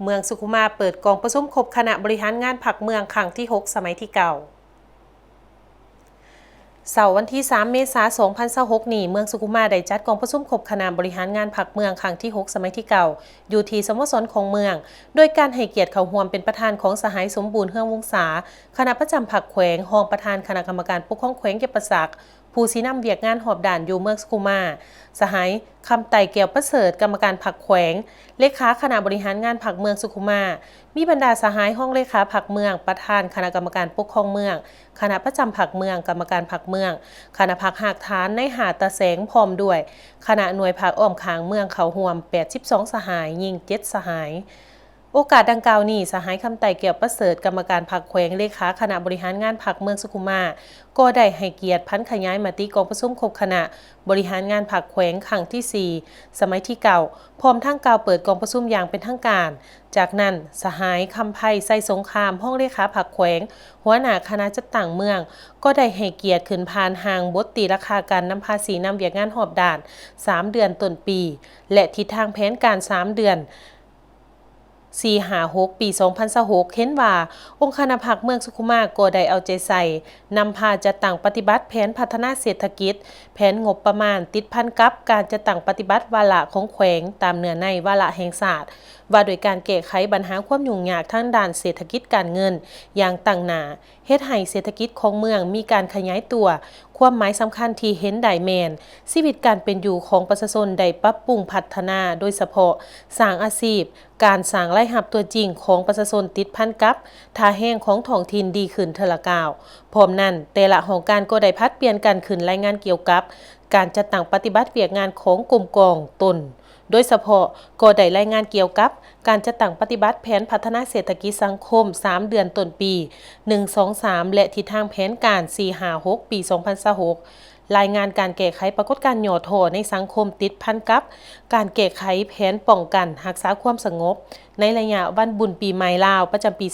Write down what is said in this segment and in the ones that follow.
เมืองสุขุมาเปิดกองประชุมครบคณะบริหารงานพรรคเมืองครั้งที่ 6 สมัยที่เก่าเสาร์วันที่ 3 เมษายน 2026 นี้เมืองสุขุมาได้จัดกองประชุมครบคณะบริหารงานพรรคเมืองครั้งที่ 6 สมัยที่เก่าอยู่ที่สโมสรของเมืองโดยการให้เกียรติเข้าร่วมเป็นประธานของสหายสมบูรณ์เฮืองวงศาคณะประจำพรรคแขวงรองประธานคณะกรรมการปกครองแขวงเก็บประสักผู้ชี้นำเวียกงานหอบด่านอยู่เมืองสุขุมาสหายคำไต่แก้วประเสริฐกรรมการพรรคแขวงเลขาคณะบริหารงานพรรคเมืองสุขุมามีบรรดาสหายห้องเลขาพรรคเมืองประธานคณะกรรมการปกครองเมืองคณะประจำพรรคเมืองกรรมการพรรคเมืองคณะพรรคหากฐานในหาดตะแสงพร้อมด้วยคณะหน่วยพรรคอ้อมขางเมืองเขาห่วม82สหายยิง7สหายโอกาสดังกล่าวนี้สหายคำไต่เกี่ยวประเสริฐกรรมการพรรคแขวงเลขาคณะบริหารงานพรรคเมืองสุขุมาก็ได้ให้เกียรติพันขยายมติกองประชุมครบคณะบริหารงานพรรคแขวงครั้งที่ 4 สมัยที่เก่าพร้อมทั้งกล่าวเปิดกองประชุมอย่างเป็นทางการจากนั้นสหายคำไพไซสงครามห้องเลขาพรรคแขวงหัวหน้าคณะจัดตั้งเมืองก็ได้ให้เกียรติขึ้นพานหางบทตีราคาการนำภาษีนำเวียกงานหอบด่าน3 เดือนต้นปีและทิศทางแผนการ3 เดือน4-5-6 ปี 2026 เห็นว่าองค์คณะพรรคเมืองสุขุมาก็ได้เอาใจใส่นำพาจัดตั้งปฏิบัติแผนพัฒนาเศรษฐกิจแผนงบประมาณติดพันกับการจัดตั้งปฏิบัติวาระของแขวงตามเนื้อในวาระแห่งชาติว่าโดยการแก้ไขปัญหาความยุ่งยากทางด้านเศรษฐกิจการเงินอย่างตั้งหน้าเฮ็ดให้เศรษฐกิจของเมืองมีการขยายตัวความหมายสำคัญที่เห็นได้แม่นชีวิตการเป็นอยู่ของประชาชนได้ปรับปรุงพัฒนาโดยเฉพาะสร้างอาชีพการสร้างรายรับตัวจริงของประชาชนติดพันกับท่าแห้งของท้องถิ่นดีขึ้นเทอละก้าวพร้อมนั้นแต่ละหอการก็ได้พัดเปลี่ยนกันขึ้นรายงานเกี่ยวกับการจัดตั้งปฏิบัติเวียกงานของกลุ่มกองตนโดยเฉพาะก็ได้รายงานเกี่ยวกับการจัดตั้งปฏิบัติแผนพัฒนาเศรษฐกิจสังคม3 เดือนต้นปี1-2-3และทิศทางแผนการ4-5-6 ปี 2026รายงานการแก้ไขปรากฏการณ์หย่อโถในสังคมติดพันกับการแก้ไขแผนป้องกันรักษาความสงบในระยะวันบุญปีใหม่ลาวประจำปี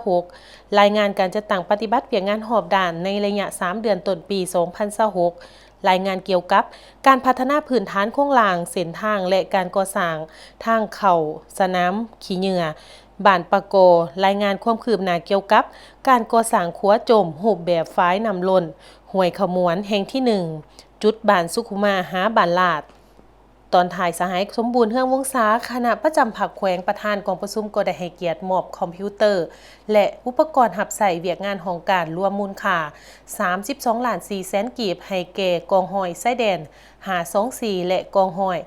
2026รายงานการจัดตั้งปฏิบัติเวียกงานหอบด่านในระยะ3 เดือนต้นปี 2026รายงานเกี่ยวกับการพัฒนาพื้นฐานโครงสร้างเส้นทางและการก่อสร้างทางเข้าสนามขี้เหงื่อบ้านปะโกรายงานความคืบหน้าเกี่ยวกับการก่อสร้างขัวจมรูปแบบฝายน้ำล้นห้วยขมวนแห่งที่ 1จุดบ้านสุขุมาหาบ้านลาดตอนถ่ายสหายสมบูรณ์เฮืองวงศาคณะประจำพรรคแขวงประธานกองประชุมก็ได้ให้เกียรติมอบคอมพิวเตอร์และอุปกรณ์หับใส่เวียกงานของการรวมมูลค่า32,400,000 กีบให้แก่กองห้อยไส้แดน524และกองห้อย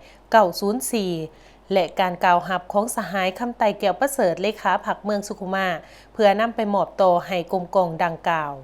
904และการกล่าวหับของสหายคำไต่แก้วประเสริฐเลขาพรรคเมืองสุขุมาเพื่อนำไปมอบต่อให้กรมกองดังกล่าว